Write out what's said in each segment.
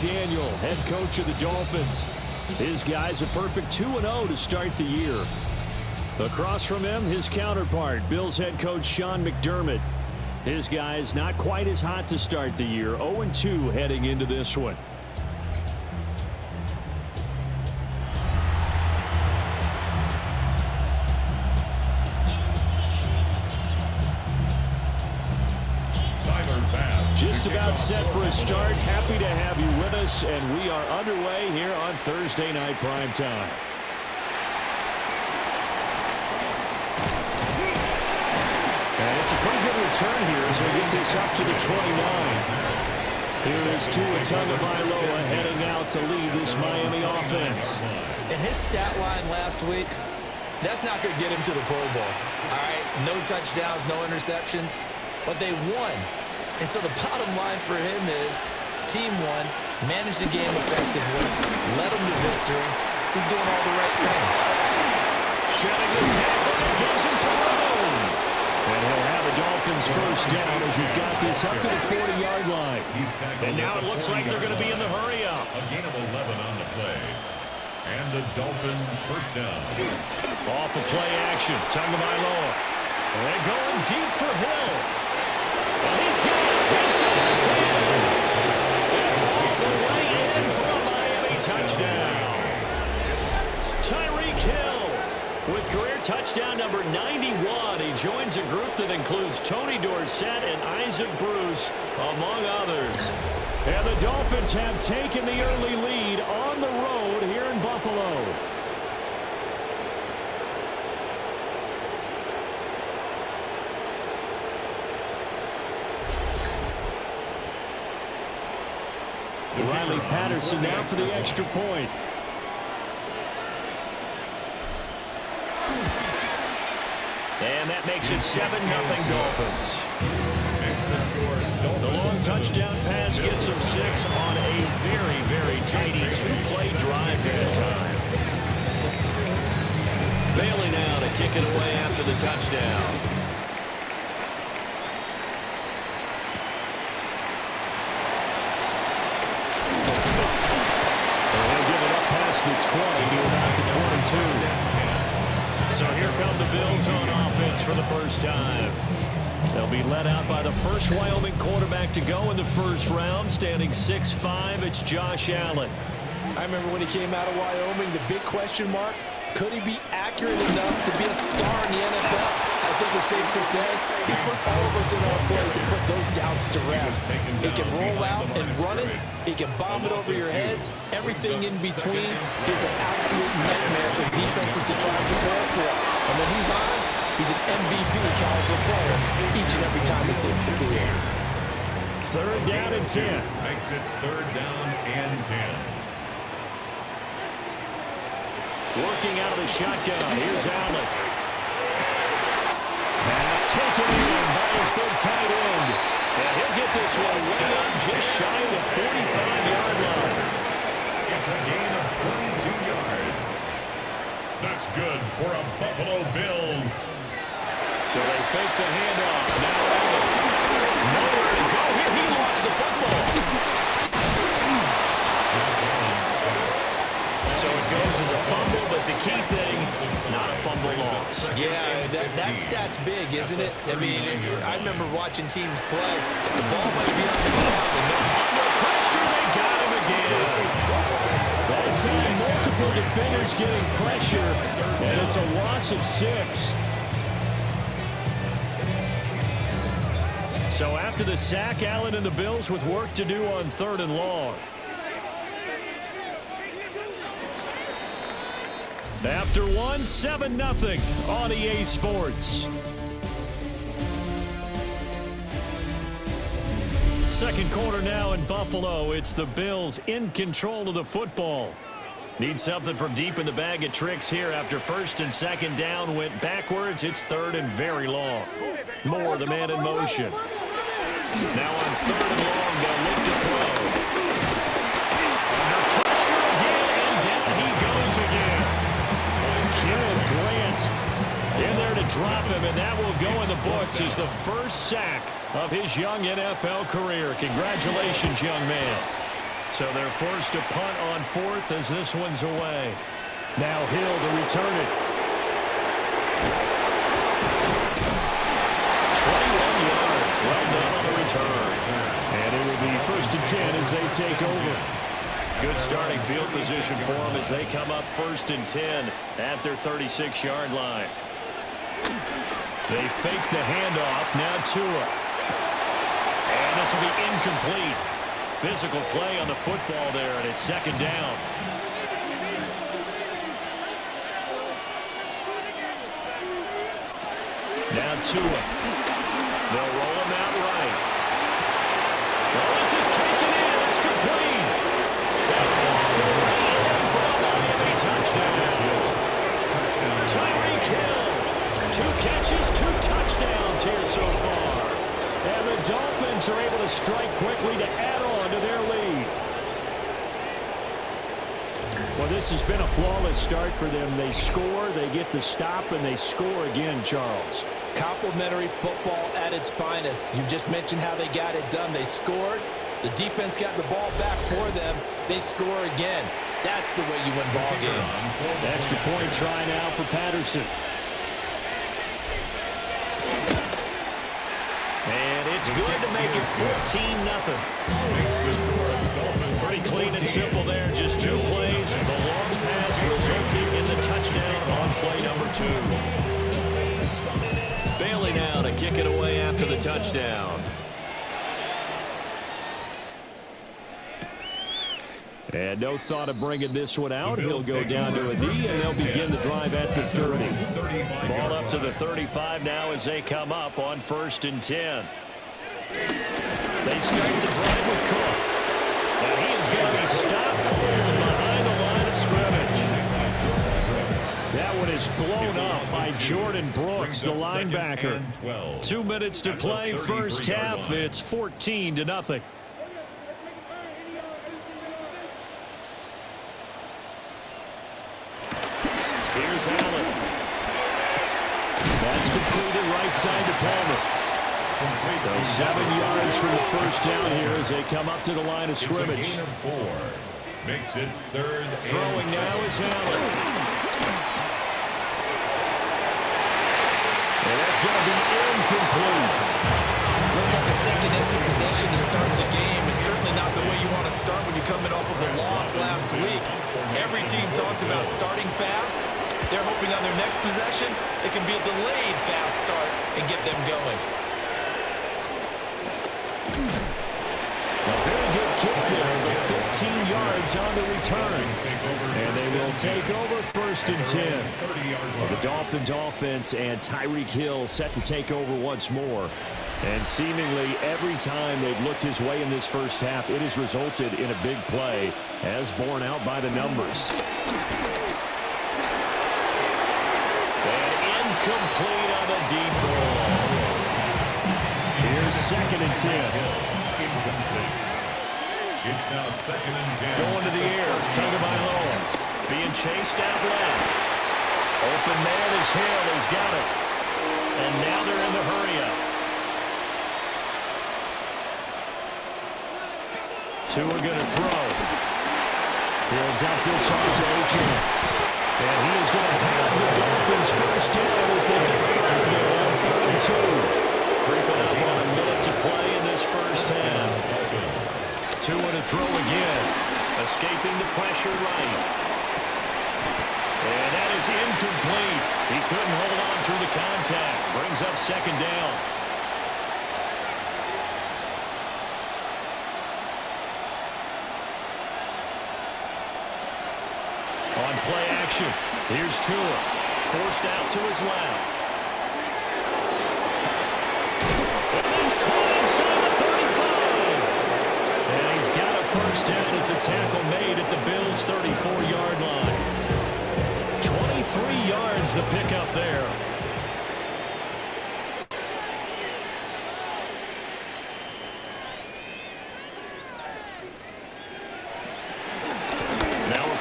McDaniel, head coach of the Dolphins. His guys a perfect 2-0 to start the year. Across from him, his counterpart, Bills head coach Sean McDermott. His guys not quite as hot to start the year, 0-2 heading into this one. Just about set for a start. Happy to have you with us, and we are underway here on Thursday Night Primetime. And it's a pretty good return here as we get this up to the 29. Here is Tua Tagovailoa heading out to lead this Miami offense. And his stat line last week, that's not going to get him to the Pro Bowl. All right, no touchdowns, no interceptions, but they won. And so the bottom line for him is team won, managed the game effectively, led them to victory. He's doing all the right things. Shedding the tackle and gives him some room. And he'll have a Dolphins first down as he's got this up to the 40-yard line. And now it looks like they're going to be in the hurry-up. A gain of 11 on the play. And the Dolphin first down. Off the play action, Tagovailoa. And going deep for Hill. And he's got it. It's on the 10. And all the way in for a Miami touchdown. Tyreek Hill with career touchdown number 91. He joins a group that includes Tony Dorsett and Isaac Bruce, among others. And the Dolphins have taken the early lead on the road here in Buffalo. Riley Patterson now for the extra point. And that makes it 7-0 Dolphins. The long touchdown pass gets them 6 on a very, very tidy two-play drive that time. Bailey now to kick it away after the touchdown. The 20 to about the 22. So here come the Bills on offense for the first time. They'll be led out by the first Wyoming quarterback to go in the first round, standing 6'5". It's Josh Allen. I remember when he came out of Wyoming, the big question mark, could he be accurate enough to be a star in the NFL? I think it's safe to say he's put all of us in our place and put those doubts to rest. He can roll out and run it. He can bomb it over your heads. Everything in between is an absolute nightmare for defenses to try to prepare for. And when he's on, he's an MVP caliber player each and every time he takes the field. Third down and 10. Makes it third down and 10. Working out of the shotgun. Here's Allen. Pass taken in by his big tight end. And he'll get this one way up just shy of the 45-yard line. It's a gain of 22 yards. That's good for a Buffalo Bills. So they fake the handoff. Now Allen. Nowhere to go here. He lost the football. So it goes as a fumble, but the key thing, not a fumble loss. Yeah, that stat's big, isn't it? I mean, I remember watching teams play. The ball might be on the ground, and under pressure, they got him again. That time, multiple defenders getting pressure, and it's a loss of 6. So after the sack, Allen and the Bills with work to do on 3rd and long. After one, 7-0 on EA Sports. Second quarter now in Buffalo. It's the Bills in control of the football. Need something from deep in the bag of tricks here after first and second down went backwards. It's 3rd and very long. Moore, the man in motion. Now on 3rd and long, they'll look to throw. Under pressure again, and down he goes again. Kenneth Grant in there to drop him, and that will go in the books as the first sack of his young NFL career. Congratulations, young man. So they're forced to punt on fourth as this one's away. Now Hill to return it. 21 yards. Well done on the return. And it will be 1st and 10 as they take over. Good starting field position for them as they come up 1st and 10 at their 36-yard line. They fake the handoff. Now Tua. And this will be incomplete. Physical play on the football there, and it's 2nd down. Now Tua. They'll roll him out right. Well, this is taken in. It's complete. That ball right in for a Miami touchdown. Tyreek Hill. 2 catches, 2 touchdowns here so far. And the Dolphins are able to strike quickly to add on to their lead. Well, this has been a flawless start for them. They score, they get the stop, and they score again, Charles. Complimentary football at its finest. You just mentioned how they got it done. They scored. The defense got the ball back for them. They score again. That's the way you win ball games. Extra point try now for Patterson. And it's good to make it 14-0. Pretty clean and simple there. Just 2 plays. The long pass resulting in the touchdown on play number 2. Bailey now to kick it away after the touchdown. And no thought of bringing this one out. He'll go down to a knee, and they'll begin the drive at the 30. Ball up to the 35 now as they come up on 1st and 10. They start the drive with Cook. And he is going to be stopped cold behind the line of scrimmage. That one is blown up by Jordan Brooks, the linebacker. 2 minutes to play, first half. It's 14-0. Here's Allen. That's completed right side to Palmer. So 7 yards from the first down here as they come up to the line of scrimmage. It's a gain of 4. Makes it 3rd and Throwing now is Allen. And that's going to be incomplete. Looks like a second empty possession to start the game. It's certainly not the way you want to start when you're coming off of a loss last week. Every team talks about starting fast. They're hoping on their next possession, it can be a delayed fast start and get them going. A very good kick there, but 15 yards on the return. And they will take over 1st and 10. The Dolphins offense and Tyreek Hill set to take over once more. And seemingly every time they've looked his way in this first half, it has resulted in a big play, as borne out by the numbers. And incomplete on the deep ball. Here's 2nd and 10. incomplete. It's now 2nd and 10. Going to the air, Tagovailoa being chased out left. Open man is Hill. He's got it. And now they're in the hurry-up. Tua going to throw. He'll dump this off to Achane. And he is going to have the Dolphins first down as they get 5 there on 3rd and 2. Creeping up on a minute to play in this first half. Tua to throw again. Escaping the pressure right. And that is incomplete. He couldn't hold on through the contact. Brings up 2nd down. On play action, here's Tua, forced out to his left. And it's caught inside the 35. And he's got a first down as a tackle made at the Bills' 34-yard line. 23 yards the pickup there.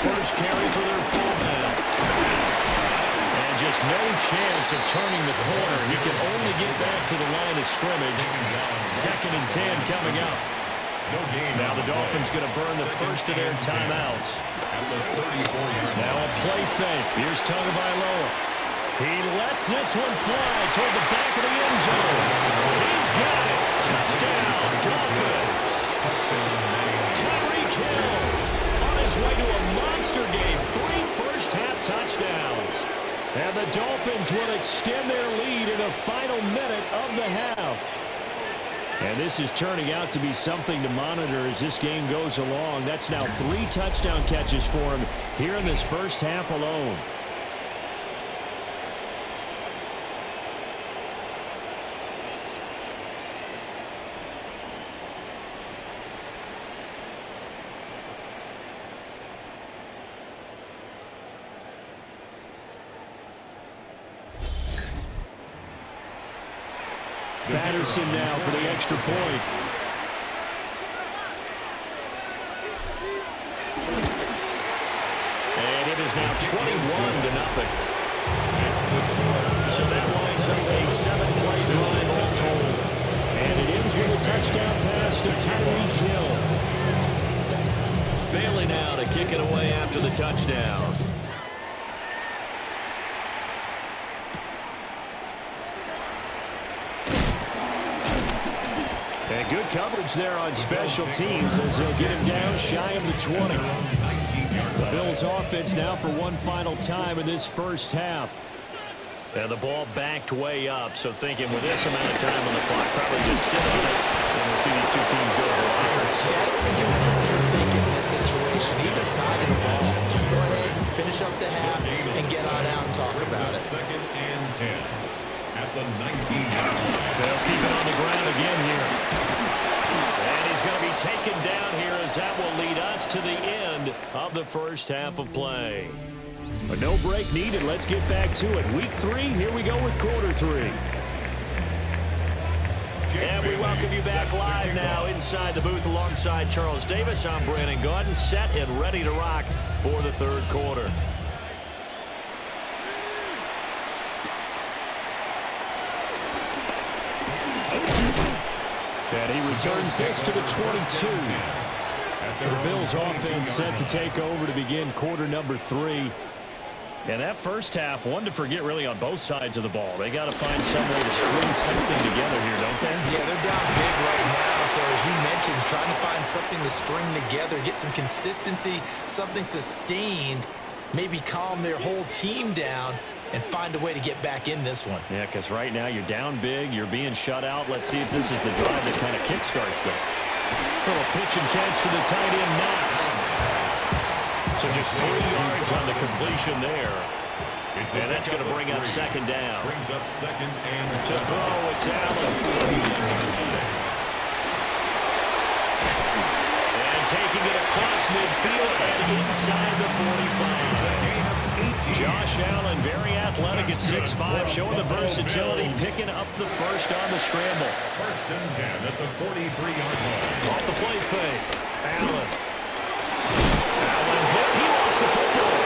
First carry for their fullback. And just no chance of turning the corner. He can only get back to the line of scrimmage. 2nd and 10 coming up. Now the Dolphins going to burn the first of their timeouts. Now a play fake. Here's Tagovailoa. He lets this one fly toward the back of the end zone. He's got it. Touchdown, Dolphins. Tyreek Hill on his way to a monster game. 3 first-half touchdowns. And the Dolphins will extend their lead in the final minute of the half. And this is turning out to be something to monitor as this game goes along. That's now 3 touchdown catches for him here in this first half alone. Patterson now for the extra point. And it is now 21-0. So that winds up a 7-play drive all told. And it ends with a touchdown pass to Tyreek Hill. Bailey now to kick it away after the touchdown. And good coverage there on special teams as they'll get him down shy of the 20. The Bills offense now for one final time in this first half. And the ball backed way up, so thinking with this amount of time on the clock, probably just sit on it. And we'll see these two teams go to the lockers. Yeah, I don't think you want to overthink in this situation. Either side of the ball, just go ahead and finish up the half and get on out and talk about it. 2nd and 10 at the 19-yard line. They'll keep it on the ground again here. And he's going to be taken down here as that will lead us to the end of the first half of play. But no break needed. Let's get back to it. Week 3, here we go with quarter 3. And we welcome you back live now inside the booth alongside Charles Davis. I'm Brandon Gaudin, set and ready to rock for the third quarter. And he returns this to the 22. The Bills offense set to take over to begin quarter number 3. And that first half, one to forget really on both sides of the ball. They got to find some way to string something together here, don't they? Yeah, they're down big right now. So as you mentioned, trying to find something to string together, get some consistency, something sustained, maybe calm their whole team down and find a way to get back in this one. Yeah, because right now you're down big, you're being shut out. Let's see if this is the drive that kind of kickstarts them. Little pitch and catch to the tight end, Knox. So just 3 yards on the completion there. And that's going to bring up second down. Brings up 2nd and To throw, it's Allen. And taking it across midfield and inside the 45. Josh Allen, very athletic at 6'5", showing the versatility, picking up the first on the scramble. 1st and 10 at the 43-yard line. Off the play fake. Allen. Allen hit. He lost the football.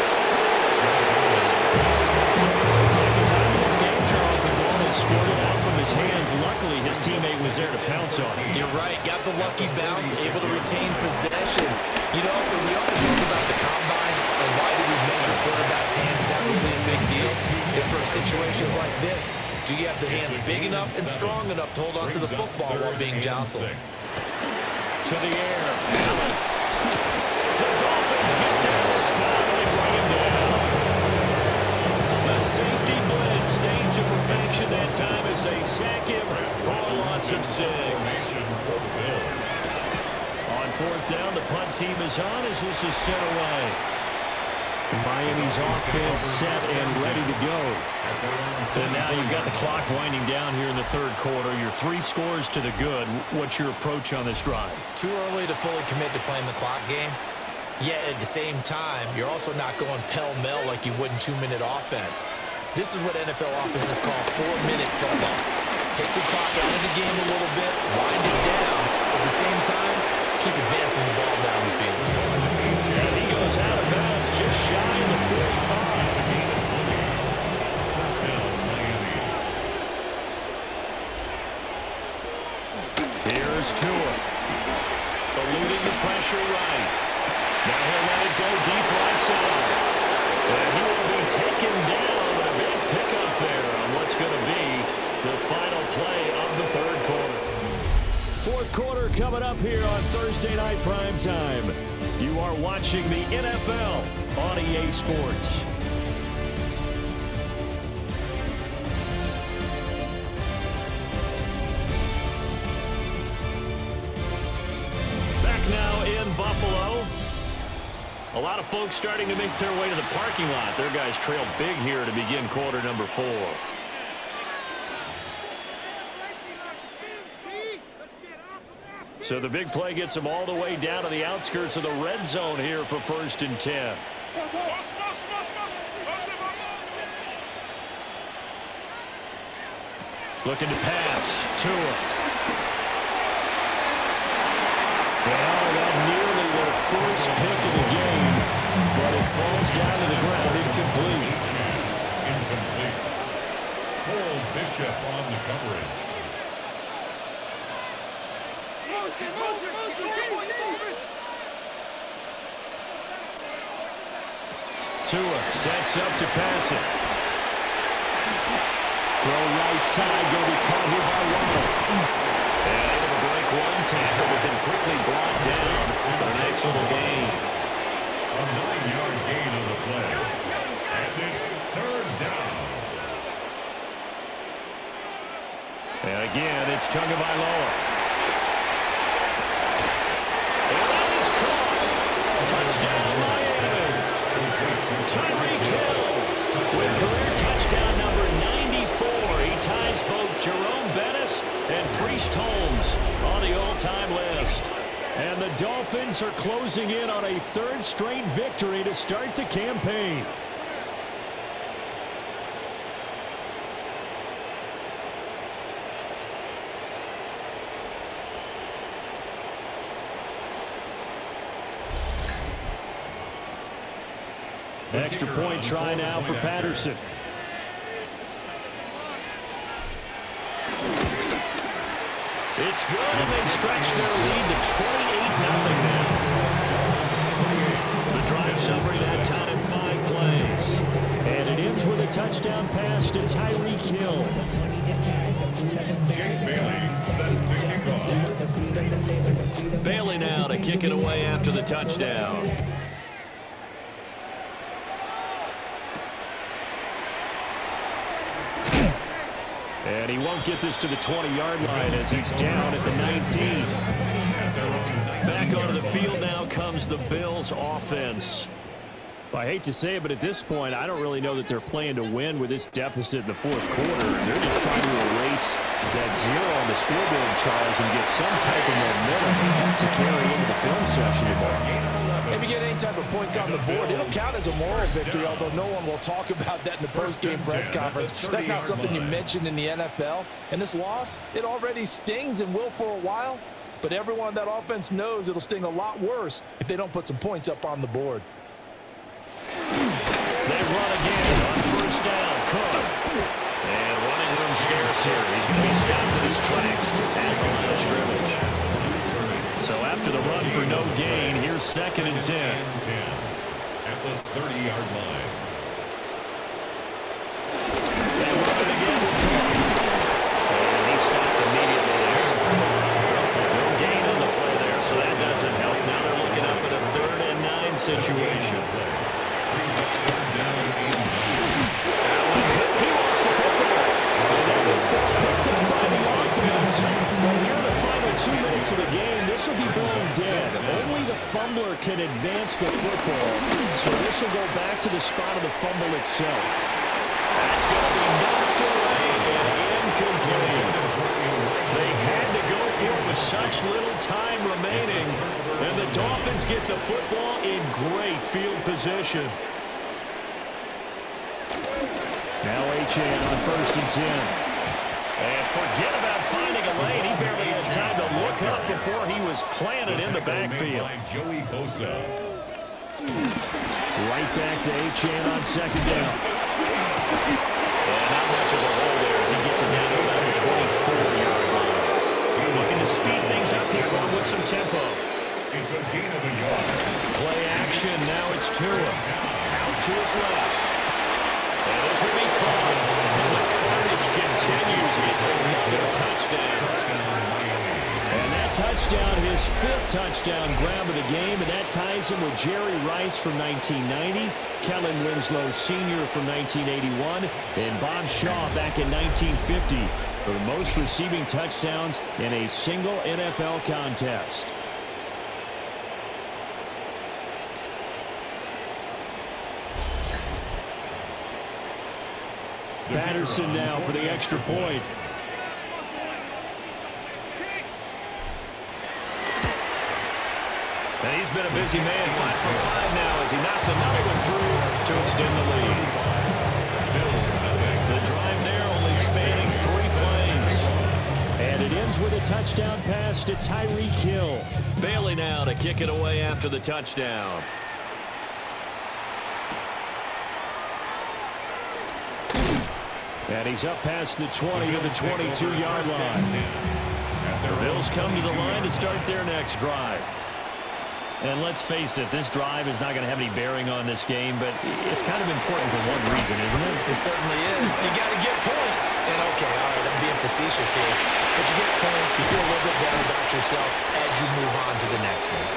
Second time in this game, Charles, the ball is squirted out from his hands. Luckily, his teammate was there to pounce on it. You're right. Got the lucky bounce, able to retain possession. You know, we often talk about the combine and why do we measure quarterbacks' hands? Is that really a big deal? It's for situations like this. Do you have the hands big enough and strong enough to hold on to the football while being jostled? To the air. Allen. The Dolphins get there this time and they bring him down. The safety blitz staged to perfection that time as they sack him for a loss of 6. On 4th down, the punt team is on as this is sent away. Miami's offense set and ready to go. And now you've got the clock winding down here in the third quarter. You're 3 scores to the good. What's your approach on this drive? Too early to fully commit to playing the clock game. Yet at the same time, you're also not going pell-mell like you would in 2-minute offense. This is what NFL offenses call 4-minute football. Take the clock out of the game a little bit, wind it down. At the same time, keep advancing the ball down the field. And he goes out of bounds just shy of the 45. First down, Miami. Here's Tua. pressure right. Now he'll let it go deep right side. And he will be taken down. A big pickup there on what's going to be the final play of the third quarter. Fourth quarter coming up here on Thursday Night Primetime. You are watching the NFL on EA Sports. Back now in Buffalo. A lot of folks starting to make their way to the parking lot. Their guys trail big here to begin quarter number 4. So the big play gets them all the way down to the outskirts of the red zone here for 1st and 10. Looking to pass. Tua. Well, that nearly the first pick of the game, but it falls down to the ground incomplete. Incomplete. Cole Bishop on the coverage. Tua sets up to pass it. Throw right side, going to be caught here by Waddle. And able to break one tackle, but then quickly brought down for a nice little gain. A 9-yard gain on the play. And it's 3rd down. And again, it's Tagovailoa. And that is caught. Touchdown, Miami. Tyreek Hill with career touchdown number 94. He ties both Jerome Bettis and Priest Holmes on the all-time list. And the Dolphins are closing in on a 3rd straight victory to start the campaign. Extra point try now for Patterson. It's good, and they stretch their lead to 28-0 now. The drive summary that time in 5 plays. And it ends with a touchdown pass to Tyreek Hill. Jake Bailey set to kick off. Bailey now to kick it away after the touchdown. And he won't get this to the 20-yard line as he's down at the 19. Back onto the field now comes the Bills offense. Well, I hate to say it, but at this point, I don't really know that they're playing to win with this deficit in the 4th quarter. They're just trying to erase that 0 on the scoreboard, Charles, and get some type of momentum to carry into the film session tomorrow. If you get any type of points on the board, it'll count as a moral victory, although no one will talk about that in the post-game press conference. That's not something you mention in the NFL. And this loss, it already stings and will for a while, but everyone on that offense knows it'll sting a lot worse if they don't put some points up on the board. They run again on 1st down. Cook. And running room scarce here. He's going to be stopped in his tracks at the line of scrimmage. So after the run for no gain, here's 2nd and 10. At the 30-yard line. They run it again with Cook. And he stopped immediately there. No gain on the play there, so that doesn't help. Now they're looking up at a 3rd and 9 situation. He lost the football. And that was picked up by the offense. Well, here in the final 2 minutes of the game, this will be blown dead. Only the fumbler can advance the football. So this will go back to the spot of the fumble itself. That's going to be knocked away and incomplete. They had to go for it with such little time remaining. And the Dolphins get the football in great field position. Now Achane on 1st and 10. And forget about finding a lane. He barely had time to look up before he was planted in the backfield. Joey Bosa. Right back to Achane on 2nd down. And not much of a hole there as he gets it down to about the 24-yard line. Looking to speed things up here, going with some tempo. It's a to him. Out to his left. And this will be caught. And the carnage continues. It's another touchdown. And that touchdown, his 5th touchdown grab of the game, and that ties him with Jerry Rice from 1990, Kellen Winslow Sr. from 1981, and Bob Shaw back in 1950 for the most receiving touchdowns in a single NFL contest. Patterson now for the extra point. And he's been a busy man, 5 for 5 now as he knocks another one through to extend the lead. The drive there only spanning 3 plays. And it ends with a touchdown pass to Tyreek Hill. Bailey now to kick it away after the touchdown. And he's up past the 20 to the 22-yard line. The Bills come to the line to start their next drive. And let's face it, this drive is not going to have any bearing on this game, but it's kind of important for one reason, isn't it? It certainly is. You got to get points. And okay, all right, I'm being facetious here. But you get points, you feel a little bit better about yourself as you move on to the next one.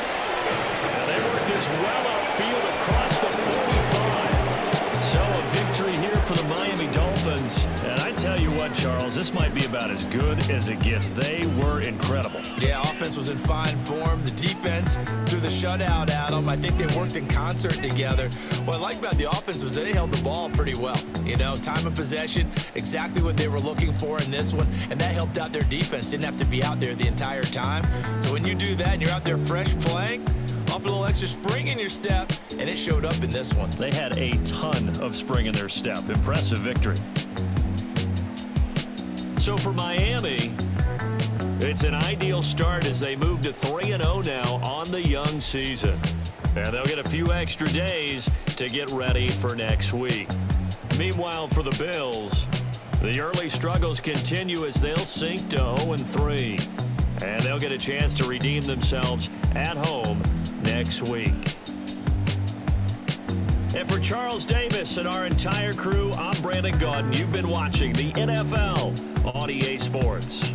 Now they work this well upfield across the 45. So a victory here for the Miami Dolphins. And I tell you what, Charles, this might be about as good as it gets. They were incredible. Yeah, offense was in fine form. The defense threw the shutout at them. I think they worked in concert together. What I like about the offense was they held the ball pretty well. You know, time of possession, exactly what they were looking for in this one. And that helped out their defense. Didn't have to be out there the entire time. So when you do that and you're out there fresh playing, off a little extra spring in your step, and it showed up in this one. They had a ton of spring in their step. Impressive victory. So for Miami, it's an ideal start as they move to 3-0 now on the young season. And they'll get a few extra days to get ready for next week. Meanwhile, for the Bills, the early struggles continue as they'll sink to 0-3. And they'll get a chance to redeem themselves at home next week. And for Charles Davis and our entire crew, I'm Brandon Gaudin. You've been watching the NFL on EA Sports.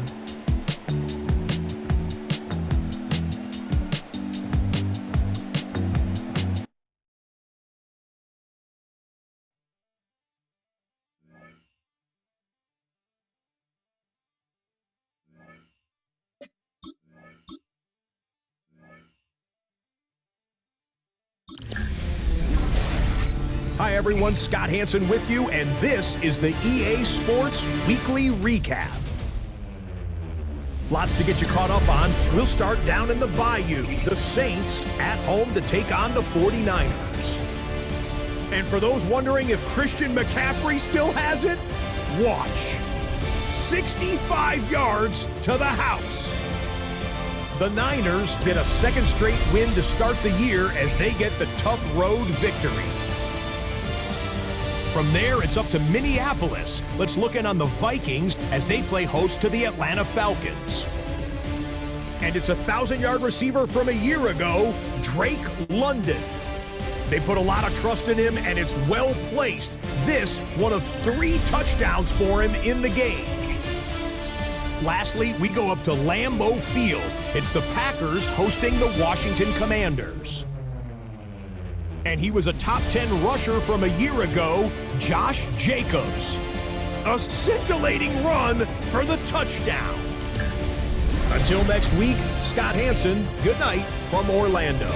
Hi everyone, Scott Hansen with you, and this is the EA Sports Weekly Recap. Lots to get you caught up on. We'll start down in the Bayou. The Saints at home to take on the 49ers. And for those wondering if Christian McCaffrey still has it, watch. 65 yards to the house. The Niners get a second straight win to start the year as they get the tough road victory. From there, it's up to Minneapolis. Let's look in on the Vikings as they play host to the Atlanta Falcons. And it's a 1,000-yard receiver from a year ago, Drake London. They put a lot of trust in him, and it's well placed. This, one of 3 touchdowns for him in the game. Lastly, we go up to Lambeau Field. It's the Packers hosting the Washington Commanders. And he was a top 10 rusher from a year ago, Josh Jacobs. A scintillating run for the touchdown. Until next week, Scott Hansen, good night from Orlando.